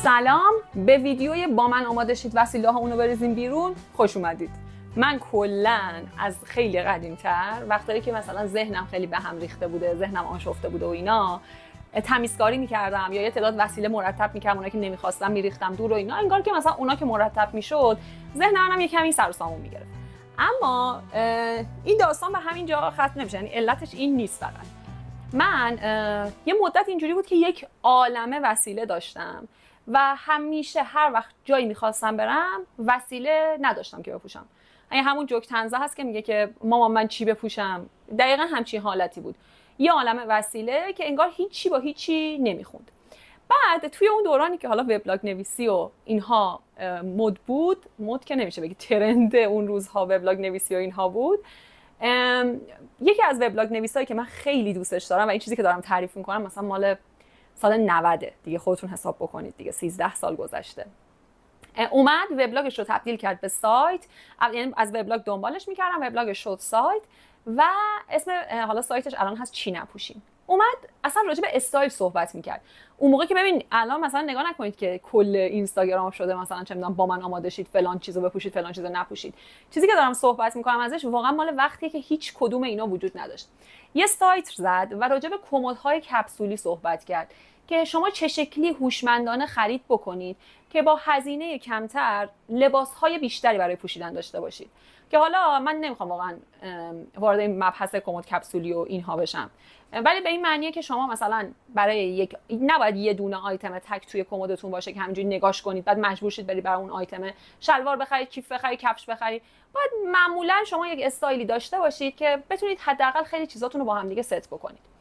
سلام، به ویدیوی با من آماده شید وسیله هامونو بریزیم بیرون خوش اومدید. من کلاً از خیلی قدیم‌تر وقتایی که مثلا ذهنم خیلی به هم ریخته بوده، ذهنم آشفته بوده و اینا، تمیزکاری می‌کردم یا یه تعداد وسیله مرتب می‌کردم، اونایی که نمی‌خواستم می‌ریختم دور و اینا، انگار که مثلا اونا که مرتب می‌شد ذهن منم یه کمی سر و سامون می‌گرفت. اما این داستان به همین جا ختم نمیشه، یعنی علتش این نیست. فقط من یه مدت اینجوری بود که یک عالمه وسیله داشتم و همیشه هر وقت جایی میخواستم برم وسیله نداشتم که بپوشم. یعنی همون جوک طنزه هست که میگه که مامان من چی بپوشم، دقیقا همچین حالتی بود. یه عالمه وسیله که انگار هیچی با هیچی نمیخوند. بعد توی اون دورانی که حالا وبلاگ نویسی و اینها مد بود، مد که نمیشه بگی، ترند اون روزها وبلاگ نویسی و اینها بود، یکی از وبلاگ نویسایی که من خیلی دوستش دارم و این چیزی که دارم تعریف میکنم مثلا مال سال 90 دیگه، خودتون حساب بکنید دیگه 13 سال گذشته، اومد وبلاگش رو تبدیل کرد به سایت. یعنی از وبلاگ دنبالش میکردم، وبلاگش شد سایت و اسم حالا سایتش الان هست چی نپوشیم. اومد اصلا راجع به استایل صحبت میکرد. اون موقع که ببین الان مثلا نگاه نکنید که کل اینستاگرام شده مثلا چه میدونم با من آماده شید فلان چیزو بپوشید فلان چیزو نپوشید. چیزی که دارم صحبت میکنم ازش واقعا مال وقتیه که هیچ کدوم اینا وجود نداشت. یه سایت زد و راجع به کمدهای کپسولی صحبت کرد که شما چه شکلی هوشمندانه خرید بکنید که با هزینه کمتر لباسهای بیشتری برای پوشیدن داشته باشید. که حالا من نمیخوام واقعا وارد این مبحث کمد کپسولی و اینها بشم، ولی به این معنیه که شما مثلا برای نباید یه دونه آیتم تک توی کمدتون باشه که همینجوری نگاش کنید بعد مجبور شید برید برای اون آیتم شلوار بخرید، کیف بخرید، کفش بخرید. باید معمولا شما یک استایلی داشته باشید که بتونید حداقل خیلی چیزاتون رو با هم دیگه ست بکنید.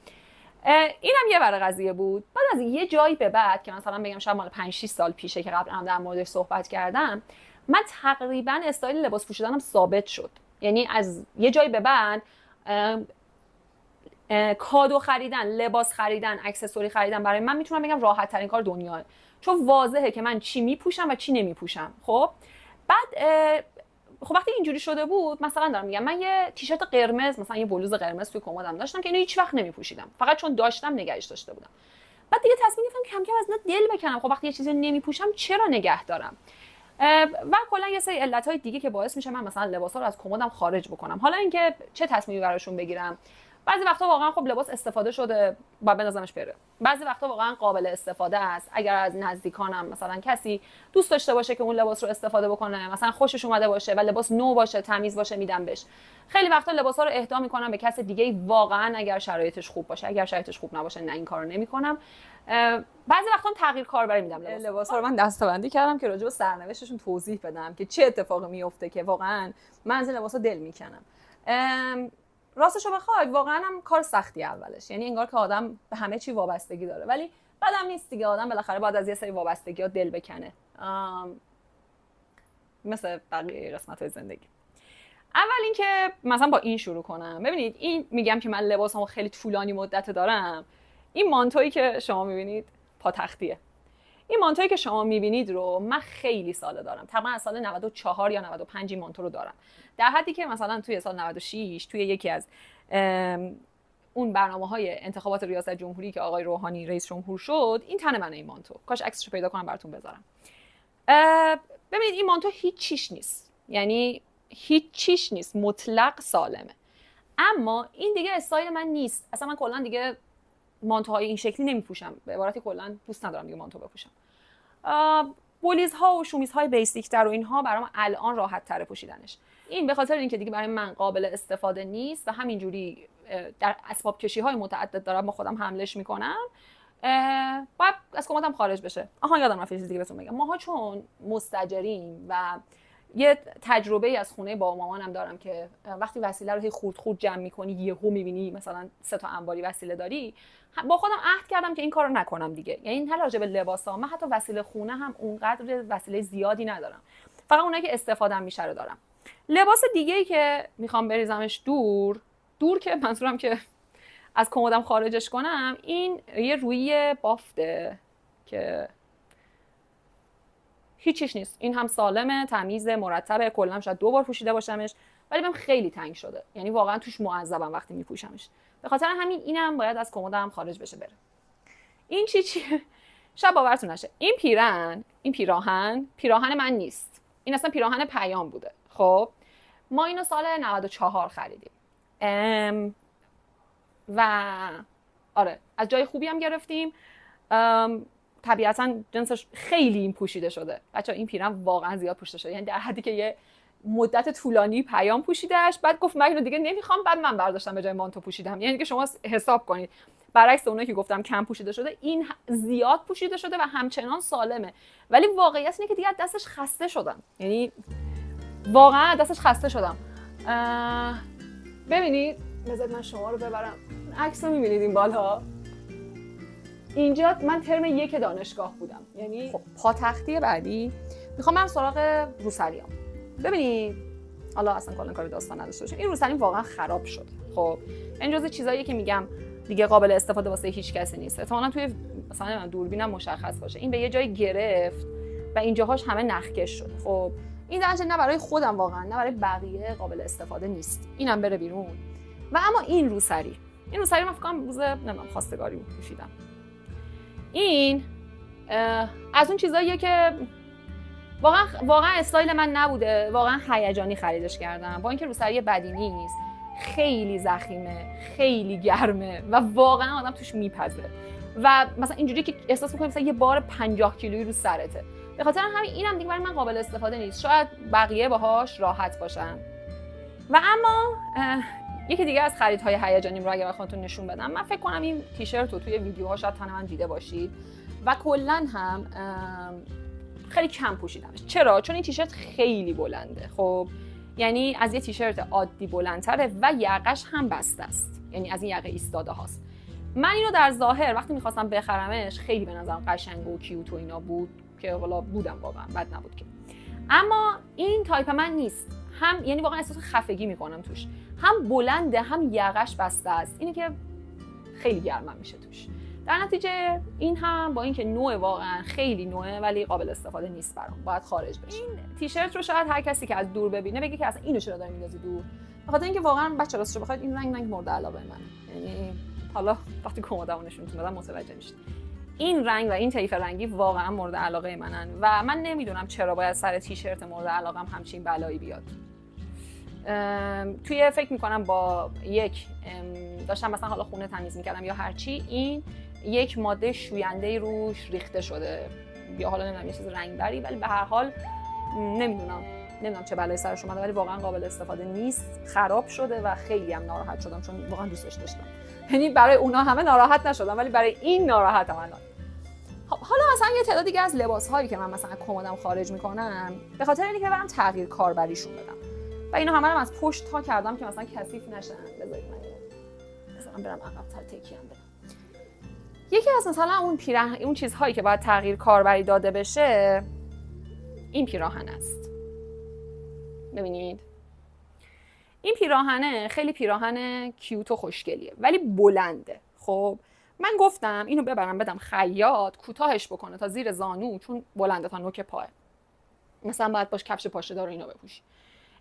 اینم یه ور قضیه بود. بعد از یه جایی به بعد که مثلا بگم شاید مال 5 6 سال پیشه که قبلا هم در موردش صحبت کردم، من تقریبا استایل لباس پوشیدنم ثابت شد. یعنی از یه جایی به بعد کادو خریدن، لباس خریدن، اکسسوری خریدن برای من میتونم بگم راحت ترین کار دنیاه، چون واضحه که من چی میپوشم و چی نمیپوشم. خب بعد خب وقتی اینجوری شده بود، مثلا دارم میگم من یه تیشرت قرمز، مثلا یه بلوز قرمز توی کمدم داشتم که اینو هیچ وقت نمیپوشیدم، فقط چون داشتم نگهش داشته بودم. بعد دیگه تصمیم گرفتم کم کم از اینا دل بکنم. خب وقتی یه چیزی نمیپوشم چرا نگه دارم؟ و کلا یه سری علت‌های دیگه که باعث میشه من مثلا لباسا رو از کمدم خارج بکنم. حالا اینکه چه تصمیمی براشون بگیرم، بعضی وقتا واقعا خب لباس استفاده شده با بندازمش بره، بعضی وقتا واقعا قابل استفاده است. اگر از نزدیکانم مثلا کسی دوست داشته باشه که اون لباس رو استفاده بکنه، مثلا خوشش اومده باشه و لباس نو باشه، تمیز باشه، میدم بهش. خیلی وقتا لباسا رو اهدا میکنم به کس دیگه واقعا اگر شرایطش خوب باشه. اگر شرایطش خوب نباشه نه این کارو نمیکنم. بعضی وقتا تغییر کاربری میدم. لباسا رو من دسته‌بندی کردم که راجع به سرنوشتشون توضیح بدم که چه اتفاقی میفته که واقعا من از لباسا دل میکنم. راستشو بخوای واقعا هم کار سختی اولش، یعنی انگار که آدم به همه چی وابستگی داره، ولی بعدم نیست دیگه. آدم بالاخره باید از یه سری وابستگی‌ها دل بکنه، مثل بقیه قسمت‌های زندگی. اول اینکه مثلا با این شروع کنم. ببینید این میگم که من لباسامو خیلی طولانی مدت دارم. این مانتویی که شما میبینید پاتختیه. این مانتویی که شما میبینید رو من خیلی ساله دارم، تقریبا از سال 94 یا 95 این مانتو رو دارم، در حدی که مثلا توی سال 96 توی یکی از اون برنامه‌های انتخابات ریاست جمهوری که آقای روحانی رئیس جمهور شد، این تن منه این مانتو. کاش عکسش رو پیدا کنم براتون بذارم. ببینید این مانتو هیچ چیش نیست، یعنی هیچ چیش نیست، مطلق سالمه. اما این دیگه استایل من نیست. اصلا من کلا دیگه مانتوهای این شکلی نمیپوشم، به عبارتی کلا دوست ندارم دیگه مانتو بپوشم. بولیزها و شومیزهای بیسیک تر و اینها برام الان راحت تره پوشیدنش. این به خاطر اینکه دیگه برای من قابل استفاده نیست و همینجوری در اسباب کشی های متعدد دارم با خودم حملش میکنم، باید از کمدم خارج بشه. یادم رفت چیز دیگه بهتون بگم. ماها چون مستاجریم و یه تجربه از خونه با مامانم دارم که وقتی وسیله رو خورد خورد جمع می‌کنی یهو می‌بینی مثلا 3 تا انباری وسیله داری، با خودم عهد کردم که این کارو نکنم دیگه. یعنی این راجع به لباسا، من حتی وسیله خونه هم اونقدر وسیله زیادی ندارم، فقط اونایی که استفاده‌ام میشه رو دارم. لباس دیگه‌ای که میخوام بریزمش دور که منظورم که از کمدم خارجش کنم، این یه روی بافته که هیچیش نیست. این هم سالمه، تمیز، مرتبه، کلا شاید 2 بار پوشیده باشمش، ولی بهم خیلی تنگ شده. یعنی واقعا توش معذبم وقتی میپوشمش. به خاطر همین اینم باید از کمدم خارج بشه بره. این چیه؟ شاید باورتون نشه این پیراهن من نیست. این اصلا پیراهن پیام بوده. خب ما اینو سال 94 خریدیم و آره از جای خوبی هم گرفتیم. طبیعتا جنسش خیلی این پوشیده شده. بچه‌ها این پیراهن واقعا زیاد پوشیده شده، یعنی در حدی که یه مدت طولانی پیام پوشیدهش، بعد گفت من اینو دیگه نمیخوام، بعد من برداشتم به جای مانتو پوشیدم. یعنی که شما حساب کنید برعکس اونایی که گفتم کم پوشیده شده، این زیاد پوشیده شده و همچنان سالمه. ولی واقعیت اینه که دیگه دستش خسته شدم، یعنی واقعا دستش خسته شدم. ببینید بذارید من شما رو ببرم، عکس رو میبینید این بالا. اینجا من ترم 1 دانشگاه بودم. یعنی خب پاتختی بعدی میخوام برم سراغ روسریام. ببینید حالا اصلا کلا کاری داستان نداشته باشیم، این روسریم واقعا خراب شد. خب این جزء چیزاییه که میگم دیگه قابل استفاده واسه هیچ کسی نیست. احتمالاً توی مثلا دوربینم مشخص باشه این به یه جای گرفت و اینجاهاش همه نخکش شد. خب این درجه نه برای خودم واقعا نه برای بقیه قابل استفاده نیست. اینم بره بیرون. و اما این روسری من فکر کنم روز نمیدونم خواستگاری پوشیدم. این از اون چیزاییه که واقعا استایل من نبوده، واقعا هیجانی خریدش کردم. با اینکه روسری بدی نیست، خیلی ضخیمه، خیلی گرمه و واقعا آدم توش میپزه و مثلا اینجوری که احساس می‌کنی مثلا یه بار 50 کیلویی رو سرته. به خاطر همین اینم دیگه برای من قابل استفاده نیست. شاید بقیه باهاش راحت باشن. و اما یکی دیگه از خریدهای هیجانیم رو اگه بخوام نشون بدم، من فکر کنم این تیشرت رو توی ویدیوها شاید تا من دیده باشید و کلاً هم خیلی کم پوشیدمش. چرا؟ چون این تیشرت خیلی بلنده. خب یعنی از یه تیشرت عادی بلندتره و یقش هم بسته است، یعنی از این یقه ایستاده هاست. من اینو در ظاهر وقتی می‌خواستم بخرمش خیلی به نظرم قشنگ و کیوت و اینا بود که حالا بودم واقعا بد نبود که. اما این تایپ من نیست. هم یعنی واقعا احساس خفگی می‌کنم توش. هم بلنده هم یقش بسته است. اینه که خیلی گرمم میشه توش. در نتیجه این هم با اینکه نوع واقعا خیلی نوعه ولی قابل استفاده نیست برام، باید خارج بشه. این تیشرت رو شاید هر کسی که از دور ببینه بگه که اصلا اینو چرا داری میندازی دور، به خاطر اینکه واقعا بچه‌ها راستش بخواید این رنگ مورد علاقه منه. یعنی حالا وقتی کمدمو نشونتون بدم متوجه میشید این رنگ و این طیف رنگی واقعا مورد علاقه منن و من نمیدونم چرا باید سر تیشرت مورد علاقم همچین بلایی بیاد. توی فکر میکنم با یک داشتم مثلا حالا خونه تمیز میکردم یا هرچی، این یک ماده شوینده روش ریخته شده یا حالا نمیدونم یه چیز رنگبری، ولی به هر حال نمیدونم چه بلایی سرش اومده ولی واقعا قابل استفاده نیست، خراب شده و خیلی هم ناراحت شدم چون واقعا دوستش داشتم. یعنی برای اونا همه ناراحت نشدم ولی برای این ناراحتم الان. حالا مثلا یه تعداد دیگه از لباس‌هایی که من مثلا کمدم خارج میکنم به خاطر اینکه برام تغییر کاربریشون بدم و اینا همه رو از پشت تا کردم که مثلا کثیف نشن. بذارید من برم عقب‌تر تکیه‌ام بدم. یکی از مثلا اون چیزهایی که باید تغییر کاربری داده بشه این پیراهن است. ببینید این پیراهنه خیلی پیراهن کیوت و خوشگلیه ولی بلنده. خب من گفتم اینو ببرم بدم خیاط کوتاهش بکنه تا زیر زانو چون بلنده تا نوک پاه. مثلا باید باش کفش پاشه دار اینو بپوشی.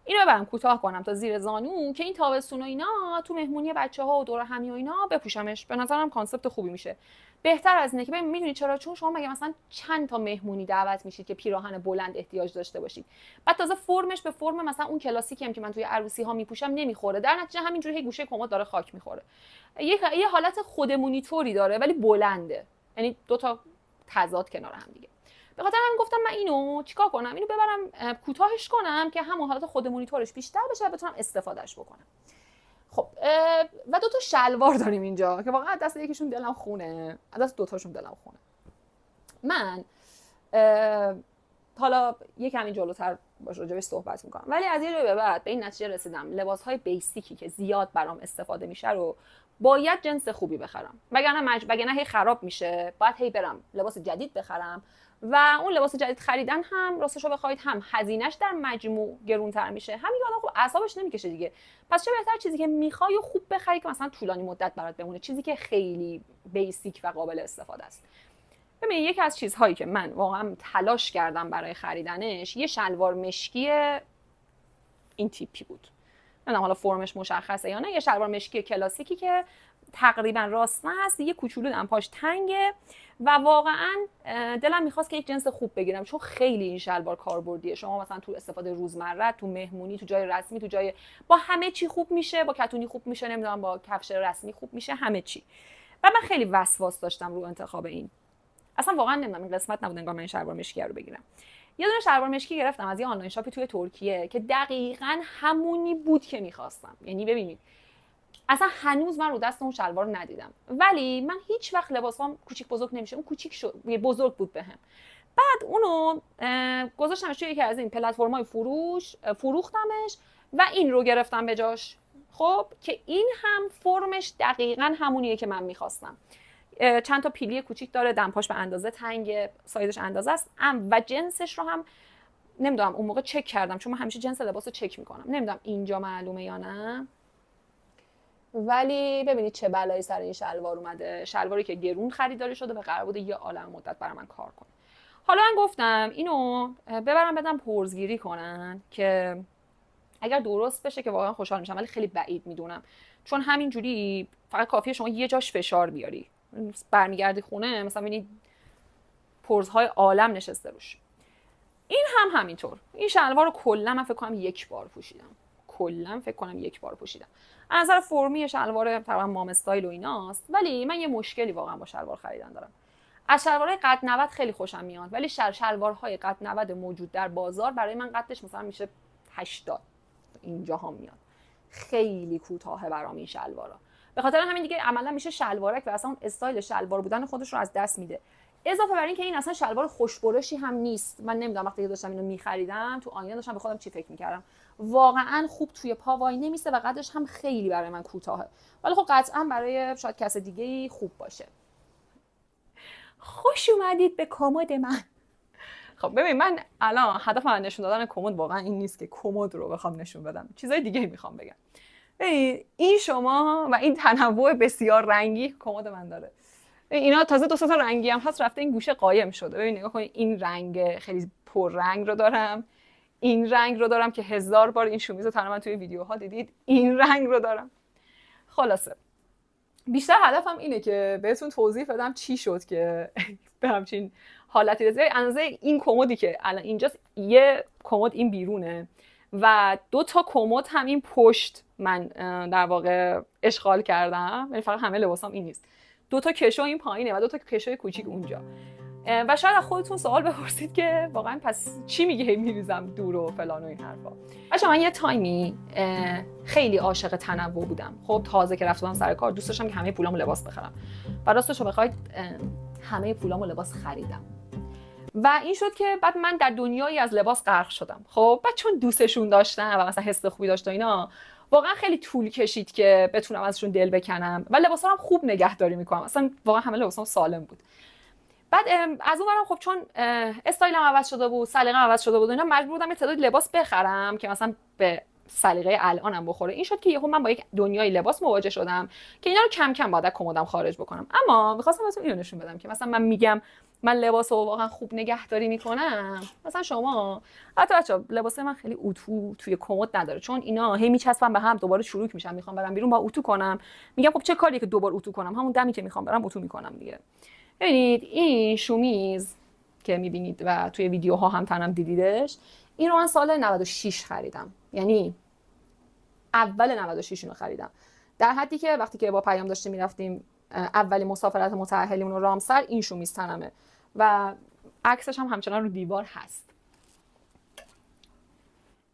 اینو ببرم کوتاه کنم تا زیر زانو که این تابستون و اینا تو مهمونی بچه‌ها و دور همی و اینا بپوشمش. به نظرم کانسپت خوبی میشه. بهتر از اینه که ببین میدونی چرا؟ چون شما مگه مثلا چند تا مهمونی دعوت میشید که پیراهن بلند احتیاج داشته باشید. بعد تازه فرمش به فرم مثلا اون کلاسیکی هم که من توی عروسی ها میپوشم نمیخوره. در نتیجه همینجوری هی گوشه کمد داره خاک میخوره. یه حالت خودمونی طوری داره ولی بلنده. یعنی دو تا تضاد کنار هم دیگه. به خاطر همین گفتم من اینو چیکار کنم؟ اینو ببرم کوتاهش کنم که همون حالت خودمونی طورش بیشتر بشه و بتونم استفادهش بکنم. خب و دو تا شلوار داریم اینجا که واقعا دست یکیشون دلم خونه، دست دو تاشون دلم خونه. من حالا یه کمی جلوتر راجعش صحبت میکنم ولی از یه جایی به بعد به این نتیجه رسیدم لباس‌های بیسیکی که زیاد برام استفاده میشه رو باید جنس خوبی بخرم وگرنه هی خراب میشه. باید هی برم لباس جدید بخرم و اون لباس جدید خریدن هم راستش رو بخواید هم هزینه‌اش در مجموع گرونتر میشه، همین آدم خب اعصابش نمیکشه دیگه. پس چه بهتر چیزی که میخوای و خوب بخری که مثلا طولانی مدت برات بمونه، چیزی که خیلی بیسیک و قابل استفاده است. ببین یکی از چیزهایی که من واقعا تلاش کردم برای خریدنش یه شلوار مشکی این تیپی بود. نمیدونم حالا فرمش مشخصه یا نه، یه شلوار مشکی کلاسیکی که تقریبا راسته هست، یه کوچولو دمپاش تنگه و واقعا دلم میخواست که یک جنس خوب بگیرم، چون خیلی این شلوار کاربردیه. شما مثلا تو استفاده روزمره، تو مهمونی، تو جای رسمی، تو جای با همه چی خوب میشه، با کتونی خوب میشه، نمیدونم با کفش رسمی خوب میشه، همه چی. و من خیلی وسواس داشتم رو انتخاب این. اصلا واقعا نمیدونم این قسمت نبود انگار من این شلوار مشکی رو بگیرم. یه دونه شلوار مشکی گرفتم از یه آنلاین شاپی توی ترکیه که دقیقاً همونی بود که می‌خواستم. یعنی ببینید اصلا هنوز من رو دست اون شلوار رو ندیدم، ولی من هیچ وقت لباسام کوچیک بزرگ نمیشه. اون کوچیک شد، بزرگ بود بهم. بعد اونو گذاشتمش توی یکی از این پلتفرم‌های فروش، فروختمش و این رو گرفتم به جاش. خب که این هم فرمش دقیقاً همونیه که من می‌خواستم. چند تا پیلی کوچیک داره، دمپاش به اندازه تنگه، سایزش اندازه است و جنسش رو هم نمیدونم اون موقع چک کردم، چون من همیشه جنس لباس رو چک میکنم. نمیدونم اینجا معلومه یا نه، ولی ببینید چه بلایی سر این شلوار اومده. شلواری که گرون خریداری شده و قرار بوده یه عالم مدت برای من کار کنه. حالا من گفتم اینو ببرم بدم پرزگیری کنن که اگر درست بشه که واقعا خوشحال میشم، ولی خیلی بعید میدونم، چون همینجوری فقط کافیه شما یه جاش فشار بیاری، برمیگردی خونه مثلا ببینید پرزهای عالم نشسته روش. این هم همینطور. این شلوار رو کلا من فکر کنم یک بار پوشیدم. از نظر فرمی شلوار تقریبا مام استایل و ایناست، ولی من یه مشکلی واقعا با شلوار خریدن دارم. از شلوارهای قد 90 خیلی خوشم میاد، ولی شلوارهای قد 90 موجود در بازار برای من قدش مثلا میشه 80 اینجاها میاد. خیلی کوتاهه برام این شلوارا. به خاطر همین دیگه عملا میشه شلوارک و اصلا اون استایل شلوار بودن خودش رو از دست میده. اضافه بر این که این اصلا شلوار خوشبرشی هم نیست. من نمیدونم وقتی که داشتم اینو میخریدم تو آینه داشتم به خودم چی فکر میکردم. واقعا خوب توی پا وای نمیسته و قدش هم خیلی برای من کوتاهه. ولی خب قطعا برای شاید کس دیگه‌ای خوب باشه. خوش اومدید به کمد من. خب ببین من الان هدفم از نشون دادن کمد واقعا این نیست که کمد رو بخوام نشون بدم. چیزای دیگه میخوام بگم. ببین این شما و این تنوع بسیار رنگی کمد من داره. اینا تازه دو تا رنگی هم هست رفته این گوشه قایم شده. ببین نگاه کنید این رنگ خیلی پر رنگ رو دارم. این رنگ رو دارم که 1000 بار این شومیز رو تقریبا توی ویدیوها دیدید. این رنگ رو دارم. خلاصه بیشتر هدفم اینه که بهتون توضیح بدم چی شد که به همچین حالتی رسید. اندازه این کمدی که الان اینجاست، یه کمد این بیرونه و 2 تا کمد هم این پشت من در واقع اشغال کردم. یعنی فقط همه لباسام این نیست. 2 تا کشو این پایینه و 2 تا کشوی کوچیک اونجا. و شاید از خودتون سوال بپرسید که واقعا پس چی میگه هی میریزم دور و فلان و این حرفا. بچه‌ها من یه تایمی خیلی عاشق تنوع بودم. خب تازه که رفتم سر کار دوست داشتم که همه پولامو لباس بخرم. و راستش رو بخواید همه پولامو لباس خریدم. و این شد که بعد من در دنیایی از لباس غرق شدم. خب بعد چون دوستشون داشتم و مثلا حس خوبی داشت و اینا، واقعا خیلی طول کشید که بتونم ازشون دل بکنم و لباسام خوب نگهداری میکنم. اصلا واقعا همه لباسام سالم بود. بعد از اون ورم خب چون استایلم عوض شده بود، سلیقه‌م عوض شده بود، اینا مجبور بودم یه تعداد لباس بخرم که مثلا به سلیقه الانم بخوره. این شد که یهو من با یک دنیای لباس مواجه شدم که اینا رو کم کم باید از کمدم خارج بکنم. اما می‌خواستم بهتون اینو نشون بدم که مثلا من میگم من لباسو واقعا خوب نگهداری میکنم. مثلا شما حتی بچه‌ها لباس من خیلی اتو توی کمد نداره، چون اینا هی میچسبن به هم، دوباره چروک میشن، میخوام برم بیرون با اتو کنم. میگم خب چه کاریه که دوباره اتو کنم، همون دمی که میخوام برم اتو میکنم دیگه. ببینید این شومیز که میبینید و توی ویدیوها هم تنم دیدیدش، این رو من سال 96 خریدم. یعنی اول 96 اینو خریدم، در حدی که وقتی که با پیام داشتیم میرفتیم اولین مسافرت متأهلیمون رو رامسر، این شومیز تنمه و عکسش هم همچنان رو دیوار هست.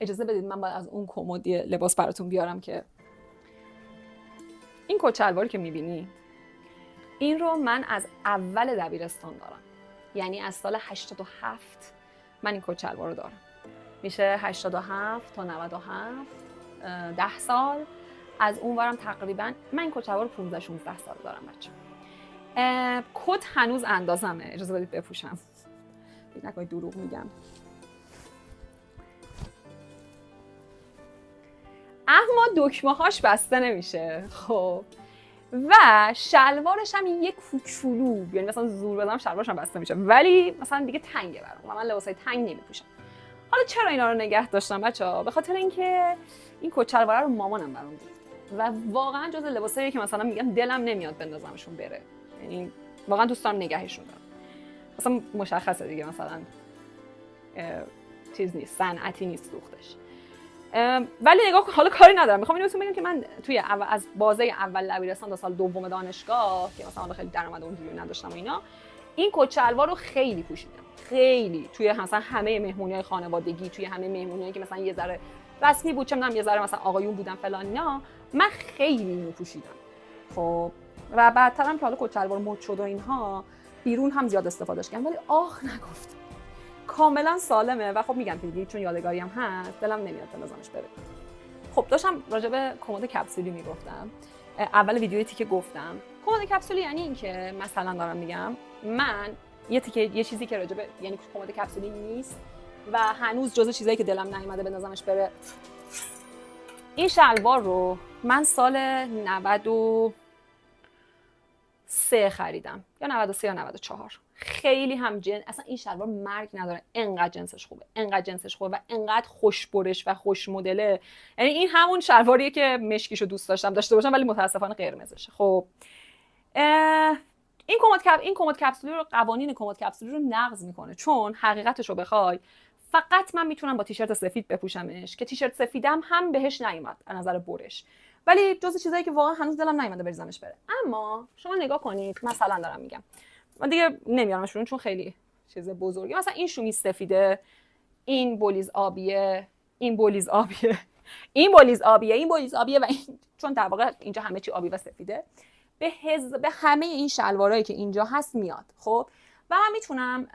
اجازه بدید من باید از اون کمدی لباس براتون بیارم که این کت شلواری که میبینی این رو من از اول دبیرستان دارم. یعنی از سال 87 من این کت شلوار رو دارم. میشه 87 تا 97 10 سال. از اون ورم تقریبا من این کت شلوار 15 16 سال دارم بچه. کت هنوز اندازمه. اجازه بدید بپوشم. فکر نکنید دروغ میگم. اما دکمه هاش بسته نمیشه. خب و شلوارش هم یه کوچولو، یعنی مثلا زور بزنم شلوارش هم بسته میشه، ولی مثلا دیگه تنگه برام و من لباسای تنگ نمیپوشم. حالا چرا اینا رو نگه داشتم بچه‌ها؟ به خاطر اینکه این کت شلوار رو مامانم برام گرفت. و واقعا جز لباسایی که مثلا میگم دلم نمیاد بندازمشون بره، یعنی واقعا دوست دارم نگهشون دارم. مثلا مشخصه دیگه مثلا چیز نیست، صنعتی نیست سوختش. ولی نگاه کن، حالا کاری ندارم، میخوام اینو بگم که من توی از بازه اول دبیرستان تا سال دوم دانشگاه که مثلا خیلی درآمد اونجوری نداشتم و اینا، این کت شلوار رو خیلی پوشیدم، خیلی توی مثلا همه مهمونی‌های خانوادگی، توی همه مهمونی‌هایی که مثلا یه ذره رسمی بود، چه می‌دونم یه ذره مثلا آقایون بودن فلان اینا، من خیلی اینو پوشیدم. خب و بعدترم که حالا کت شلوار مد شد و اینها، بیرون هم زیاد استفادهش کردم، ولی آخ نگفتم، کاملا سالمه و خب میگم که دیگه چون یادگاری هم هست دلم نمیاد بندازمش بره. خب داشتم راجع به کمد کپسولی میگفتم. اول ویدیویی که گفتم کمد کپسولی یعنی این که مثلا دارم میگم من یه چیزی که راجع به یعنی کمد کپسولی نیست و هنوز جزو چیزایی که دلم نیومده بندازمش بره. این شلوار رو من سال 93 خریدم یا 93 یا 94. خیلی هم اصلا این شلوار مرگ نداره، انقدر جنسش خوبه، انقدر جنسش خوبه و انقدر خوش برش و خوش مدله. یعنی این همون شلواریه که مشکیشو دوست داشته باشم ولی متاسفانه قرمزشه. خب این کمد کپسولی رو، قوانین کمد کپسولی رو نقض میکنه، چون حقیقتش رو بخوای فقط من میتونم با تیشرت سفید بپوشمش که تیشرت سفیدم هم بهش نیومد از نظر برش، ولی جزء چیزایی که واقعا هنوز دلم نیومده بریزمش بره. اما شما نگاه کنید، مثلا دارم میگم، من دیگه نمیارمش برون چون خیلی چیز بزرگه، مثلا این شومیز سفیده، این بولیز آبیه، این بولیز آبیه، این بولیز آبیه، این بولیز آبیه و این، چون در واقع اینجا همه چی آبی و سفیده، به همه این شلوارایی که اینجا هست میاد. خب و من میتونم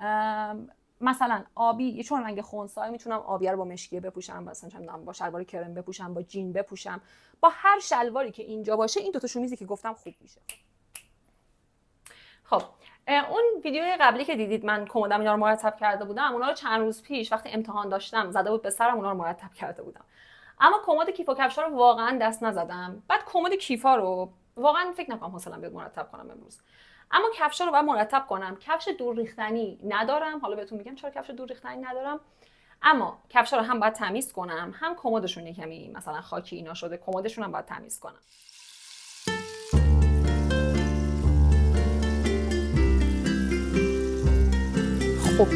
مثلا آبی، چون رنگ خنثی، میتونم آبی رو با مشکیه بپوشم، مثلا با شلوار کرم بپوشم، با جین بپوشم، با هر شلواری که اینجا باشه این دوتا شومیزی که گفتم خوب میشه. خب اون ویدیوی قبلی که دیدید من کمدم اینا رو مرتب کرده بودم، اونا رو چند روز پیش وقتی امتحان داشتم زده بود به سرم، اونا رو مرتب کرده بودم. اما کمد کیف و کفشا رو واقعا دست نزدم. بعد کمد کیفا رو واقعا فکر نکنم حوصله‌ام بیاد مرتب کنم امروز. اما کفشا رو باید مرتب کنم. کفش دور ریختنی ندارم، حالا بهتون میگم چرا کفش دور ریختنی ندارم. اما کفشا رو هم باید تمیز کنم، هم کمدشون یکمی مثلا خاکی اینا شده، کمدشون هم باید تمیز کنم. خب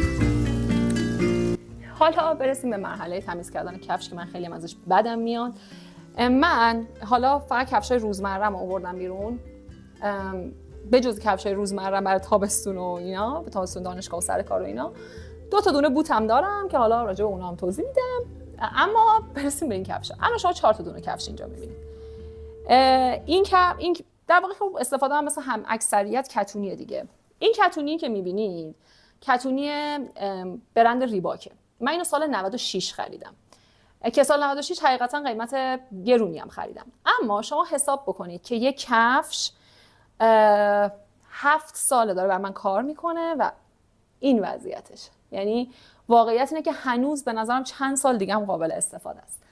حالا برسیم به مرحله تمیز کردن کفش که من خیلی ازش بدم میاد. من حالا فقط کفشای روزمره‌ام آوردم بیرون، به جز کفشای روزمره‌ام برای تابستون و اینا، به تابستون دانشگاه و سر کار و اینا، 2 تا دونه بوتم دارم که حالا راجع به اونا هم توضیح میدم. اما برسیم به این کفشا. الان شما 4 تا دونه کفش اینجا می‌بینید. این در واقع خب استفاده هم مثلا هم اکثریت کتونیه دیگه. این کتونی که می‌بینید کتونی برند ریباکه. من اینو سال 96 خریدم که سال 96 حقیقتا قیمت گرونی هم خریدم. اما شما حساب بکنید که یک کفش 7 ساله داره بر من کار میکنه و این وضعیتش، یعنی واقعیت اینه که هنوز به نظرم چند سال دیگه هم قابل استفاده است.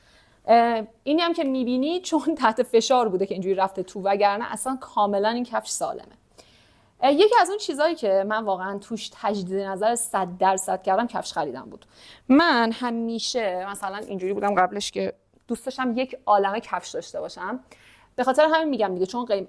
اینی هم که میبینید چون تحت فشار بوده که اینجوری رفته تو، وگرنه اصلا کاملا این کفش سالمه. یکی از اون چیزایی که من واقعا توش تجدید نظر 100% کردم کفش خریدم بود. من همیشه مثلا اینجوری بودم قبلش که دوست داشتم یک عالمه کفش داشته باشم. به خاطر همین میگم دیگه، چون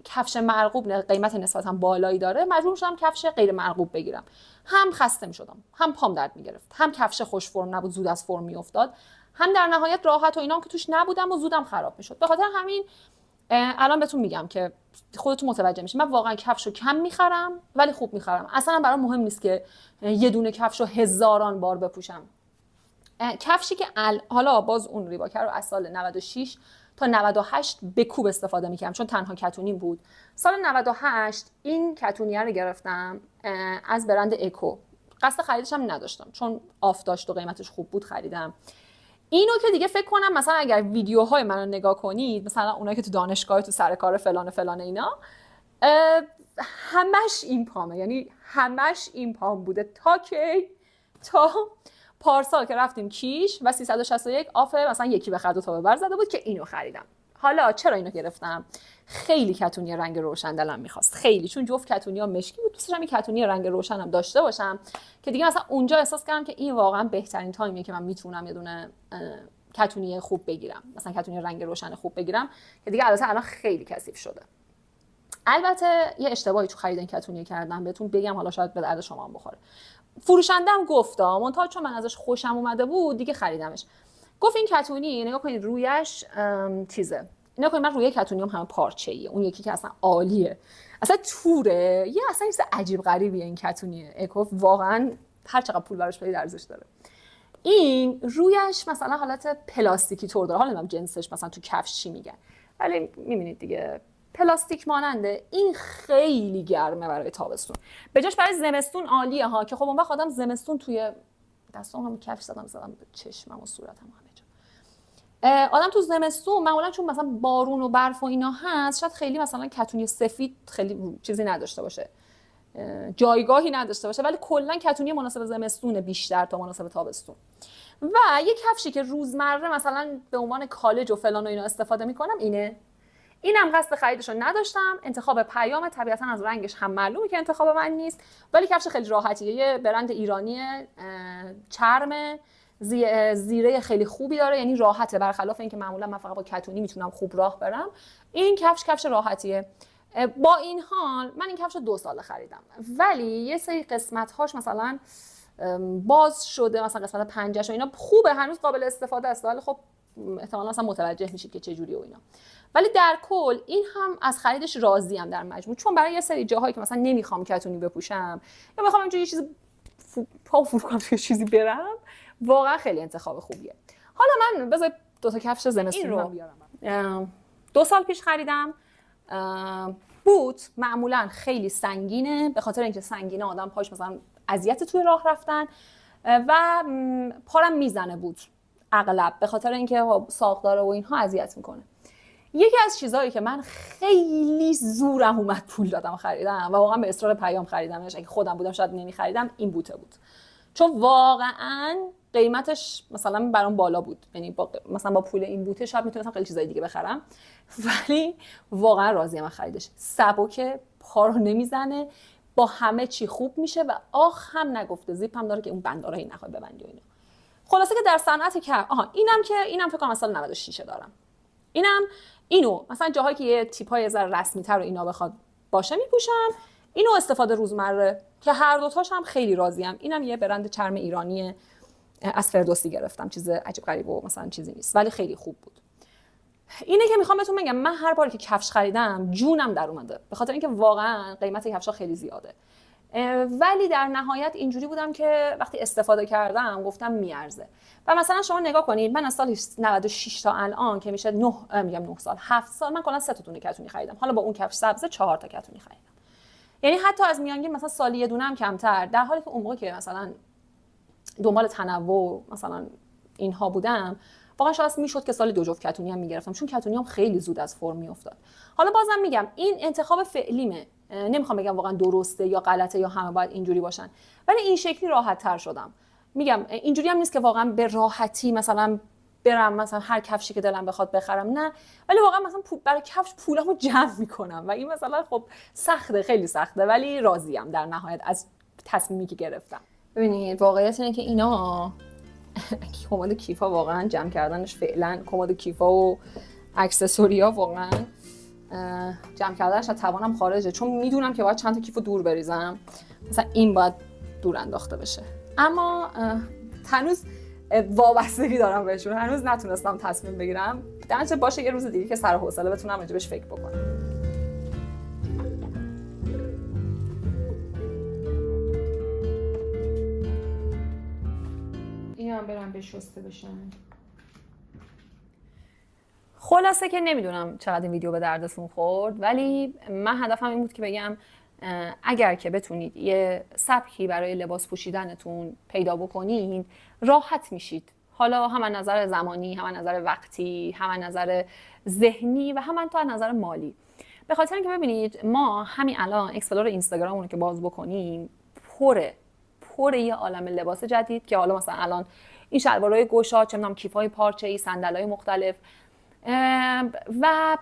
کفش مرغوب قیمت نسبتا بالایی داره، مجبور شدم کفش غیر مرغوب بگیرم. هم خسته میشدم، هم پام درد میگرفت، هم کفش خوش فرم نبود، زود از فرم میافتاد، هم در نهایت راحت و اینا که توش نبودم و زودم خراب میشد. به خاطر همین الان بهتون میگم که خودتون متوجه میشین من واقعا کفشو کم میخرم ولی خوب میخرم. اصلا برام مهم نیست که یه دونه کفشو هزاران بار بپوشم. کفشی که حالا باز اون ریباک رو از سال 96 تا 98 به کوب استفاده میکردم چون تنها کتونی بود. سال 98 این کتونیه رو گرفتم از برند اکو. قصد خریدش هم نداشتم چون آف داشت و قیمتش خوب بود خریدم. اینو که دیگه فکر کنم مثلا اگر ویدیوهای منو نگاه کنید، مثلا اونایی که تو دانشگاه تو سر کار فلان اینا، همش این پامه، یعنی همش این پام بوده تا پارسال که رفتیم کیش و 361 آف مثلا یکی بخره 2 تا ببر زده بود که اینو خریدم. حالا چرا اینو گرفتم؟ خیلی کتونی رنگ روشن دلم میخواست، خیلی، چون جفت کتونی‌ها مشکی بود، دوست داشتم این کتونی رنگ روشنم داشته باشم که دیگه مثلا اونجا احساس کردم که این واقعا بهترین تایمیه که من میتونم یه دونه کتونی خوب بگیرم، مثلا کتونی رنگ روشن خوب بگیرم که دیگه البته الان خیلی کثیف شده. البته یه اشتباهی تو خرید این کتونی کردم بهتون بگم، حالا شاید به درد شما هم بخوره. فروشنده‌ام گفتا منتها چون من ازش خوشم اومده بود دیگه خریدمش. گفت این کتونی نگاه کنید رویش چیزه، نگاه کنید من روی کتونیام همه پارچه‌ایه، اون یکی که اصلا عالیه، اصلا توره، یه اصلا چیز عجیب غریبیه این کتونیه. اکوف واقعا هر چقدر پول براش بدید ارزش داره. این رویش مثلا حالت پلاستیکی طور داره، حالا نمیدونم جنسش مثلا تو کفش چی میگن، ولی میبینید دیگه پلاستیک ماننده. این خیلی گرمه برای تابستون، به جاش برای زمستون عالیه ها، که خب اون وقت آدم زمستون توی دستام هم کفش زدم به چشمم و صورتم همه جا. آدم تو زمستون معمولا چون مثلا بارون و برف و اینا هست شاید خیلی مثلا کتونی سفید خیلی چیزی نداشته باشه، جایگاهی نداشته باشه، ولی کلا کتونی مناسب زمستون بیشتر تا مناسب تابستون. و یه کفشی که روزمره مثلا به عنوان کالج و فلان و اینا استفاده میکنم اینم قصد خریدشو نداشتم. انتخاب پیام طبیعتا از رنگش هم معلومه که انتخاب من نیست، ولی کفش خیلی راحتیه، یه برند ایرانی چرم، زیره خیلی خوبی داره، یعنی راحته، برخلاف اینکه معمولا من فقط با کتونی میتونم خوب راه برم، این کفش راحتیه. با این حال من این کفش 2 ساله خریدم، ولی یه سری قسمت‌هاش مثلا باز شده، مثلا قسمت پنجه‌ش و اینا خوبه، هنوز قابل استفاده است، ولی خب احتمالاً مثلا متوجه میشید که چه جوریه و اینا. ولی در کل این هم از خریدش راضیم در مجموع، چون برای یه سری جاهایی که مثلا نمیخوام کتونی بپوشم یا میخوام اینجوری یه چیز پا فرو کنم توی چیزی برم، واقعا خیلی انتخاب خوبیه. حالا من بذار 2 تا کفش زمستونی رو بیارم. 2 سال پیش خریدم. بوت معمولا خیلی سنگینه، به خاطر اینکه سنگینه آدم پاش مثلا اذیت توی راه رفتن و پارم میزنه بوت اغلب، به خاطر اینکه ساقداره و اینها اذیت میکنه. یکی از چیزهایی که من خیلی زورم اومد پول دادم خریدم و واقعا به اصرار پیام خریدمش، اگه خودم بودم شاید نمیخریدم، این بوته بود، چون واقعا قیمتش مثلا برام بالا بود، یعنی مثلا با پول این بوته شاید میتونستم خیلی چیزای دیگه بخرم، ولی واقعا راضیم از خریدش. سبکه، پا رو نمیزنه، با همه چی خوب میشه و آخ هم نگفته، زیپ هم داره که اون بندارایی نخوای ببندی و اینا. خلاصه که در صنعت اینم فکر کنم مثلا 96 دارم. اینو مثلا جاهایی که یه تیپای ذره رسمی‌تر و اینا بخواد باشه میپوشم، اینو استفاده روزمره که هر دوتاش هم خیلی راضیم. اینم یه برند چرم ایرانی از فردوسی گرفتم، چیز عجیب غریب و مثلا چیزی نیست، ولی خیلی خوب بود. اینه که میخوام بهتون بگم من هر باری که کفش خریدم جونم در اومده، به خاطر اینکه واقعا قیمت کفشا خیلی زیاده، ولی در نهایت اینجوری بودم که وقتی استفاده کردم گفتم میارزه. و مثلا شما نگاه کنید، من از سال 96 تا الان که میشه 9 سال 7 سال من کلا 3 تا دونه کتونی خریدم، حالا با اون کفش سبز 4 تا کتونی خریدم، یعنی حتی از میانگین مثلا سالی یه دونه هم کمتر، در حالی که اون موقع که مثلا دنبال تنوع مثلا اینها بودم واقعا شاید میشد که سال 2 جفت کتونی هم میگرفتم، چون کتونی هم خیلی زود از فرم میافتاد. حالا بازم میگم این انتخاب فعلیمه، نمیخوام بگم واقعا درسته یا غلطه یا همه باید اینجوری باشن، ولی این شکلی راحت تر شدم. میگم اینجوری هم نیست که واقعا به راحتی مثلا برم مثلا هر کفشی که دلم بخواد بخرم، نه، ولی واقعا مثلا برای کفش پولمو جمع میکنم و این مثلا خب سخته، خیلی سخته، ولی راضیم در نهایت از تصمیمی که گرفتم. ببینید واقعیت اینه که اینا کمد کیفا واقعا جمع کردنش فعلا، کمد کیفا و اکسسوریا واقعا جمع کردنش از توانم خارجه، چون میدونم که باید چند تا کیفو دور بریزم، مثلا این باید دور انداخته بشه، اما هنوز وابستگی دارم بهشون، هنوز نتونستم تصمیم بگیرم، درنچه باشه یه روز دیگه که سر حوصله بتونم راجبش فکر بکنم. اینا هم برم بشسته بشن. خلاصه که نمیدونم چقدر این ویدیو به دردتون خورد، ولی من هدفم این بود که بگم اگر که بتونید یه سبکی برای لباس پوشیدنتون پیدا بکنید راحت میشید، حالا هم از نظر زمانی، هم از نظر وقتی، هم از نظر ذهنی و هم تا از نظر مالی. به خاطر اینکه ببینید ما همین الان اکسپلور اینستاگراممون رو که باز بکنیم پر یه عالم لباس جدید که حالا مثلا الان این شلوارهای گشاد، چه می‌دونم کیف‌های پارچه‌ای، صندل‌های مختلف و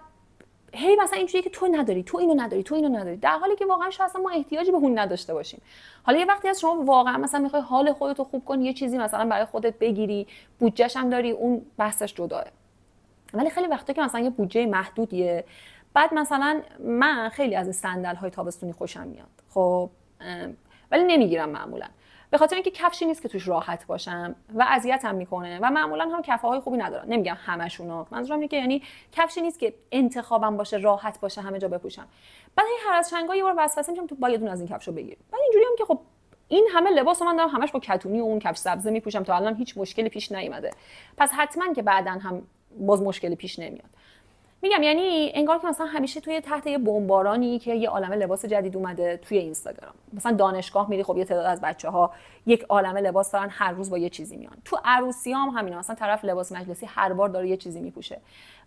هی مثلا اینجوریه که تو نداری، تو اینو نداری، تو اینو نداری، در حالی که واقعا شاید اصلا ما احتیاجی به اون نداشته باشیم. حالا یه وقتی از شما واقعا مثلا میخوای حال خودت رو خوب کنی، یه چیزی مثلا برای خودت بگیری، بودجه‌ش هم داری، اون بحثش جداه. ولی خیلی وقتا که مثلا یه بودجه محدودیه، بعد مثلا من خیلی از صندل‌های تابستونی خوشم میاد، خب ولی نمیگیرم معمولا، به خاطر اینکه کفشی نیست که توش راحت باشم و اذیتم میکنه و معمولا هم کفه‌های خوبی ندارن. نمیگم همشونو، منظورم اینه که یعنی کفشی نیست که انتخابم باشه، راحت باشه، همه جا بپوشم. بعد هر از چنگا یه بار وسوسه میشم تو باید اون از این کفشو بگیر. بعد اینجوری هم که خب این همه لباس من دارم همش با کتونی و اون کفش سبز میپوشم، تا الان هیچ مشکلی پیش نیومده، پس حتما که بعداً هم باز مشکلی پیش نمیاد. میگم یعنی انگار که مثلا همیشه توی تحت یه بمبارانی که یه عالمه لباس جدید اومده توی اینستاگرام. مثلا دانشگاه میری، خب یه تعداد از بچه‌ها یک عالمه لباس دارن، هر روز با یه چیزی میان. تو عروسیام همینا، مثلا طرف لباس مجلسی هر بار داره یه چیزی میپوشه.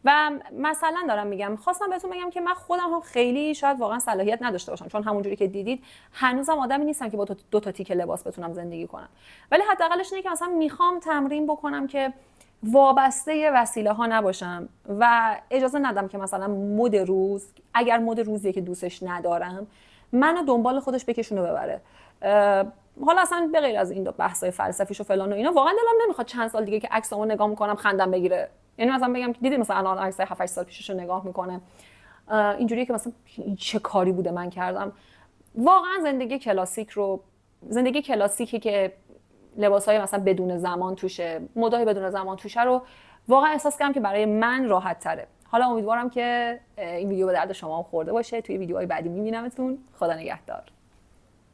و مثلا دارم میگم، خواستم بهتون بگم که من خودم هم خیلی شاید واقعا صلاحیت نداشته باشم، چون همونجوری که دیدید هنوزم آدمی نیستم که با دو تا تیکه لباس بتونم زندگی کنم. ولی حداقلش اینه که مثلا میخوام تمرین بکنم که وابسته وسیله ها نباشم و اجازه ندم که مثلا مد روز، اگر مد روزیه که دوستش ندارم، منو دنبال خودش بکشونه ببره. حالا اصلا به غیر از این بحثای فلسفیش و فلان و اینا، واقعا دلم نمیخواد چند سال دیگه که عکسامو نگاه میکنم خندم بگیره. یعنی مثلا بگم که دیدید مثلا الان عکسای 7 8 سال پیششو نگاه میکنه، اینجوریه که مثلا چه کاری بوده من کردم. واقعا زندگی کلاسیکی که لباسای مثلا بدون زمان توشه، مدای بدون زمان توشه رو واقعا احساس کردم که برای من راحت تره. حالا امیدوارم که این ویدیو به درد شما هم خورده باشه. توی ویدیوهای بعدی میبینمتون. خدا نگهدار.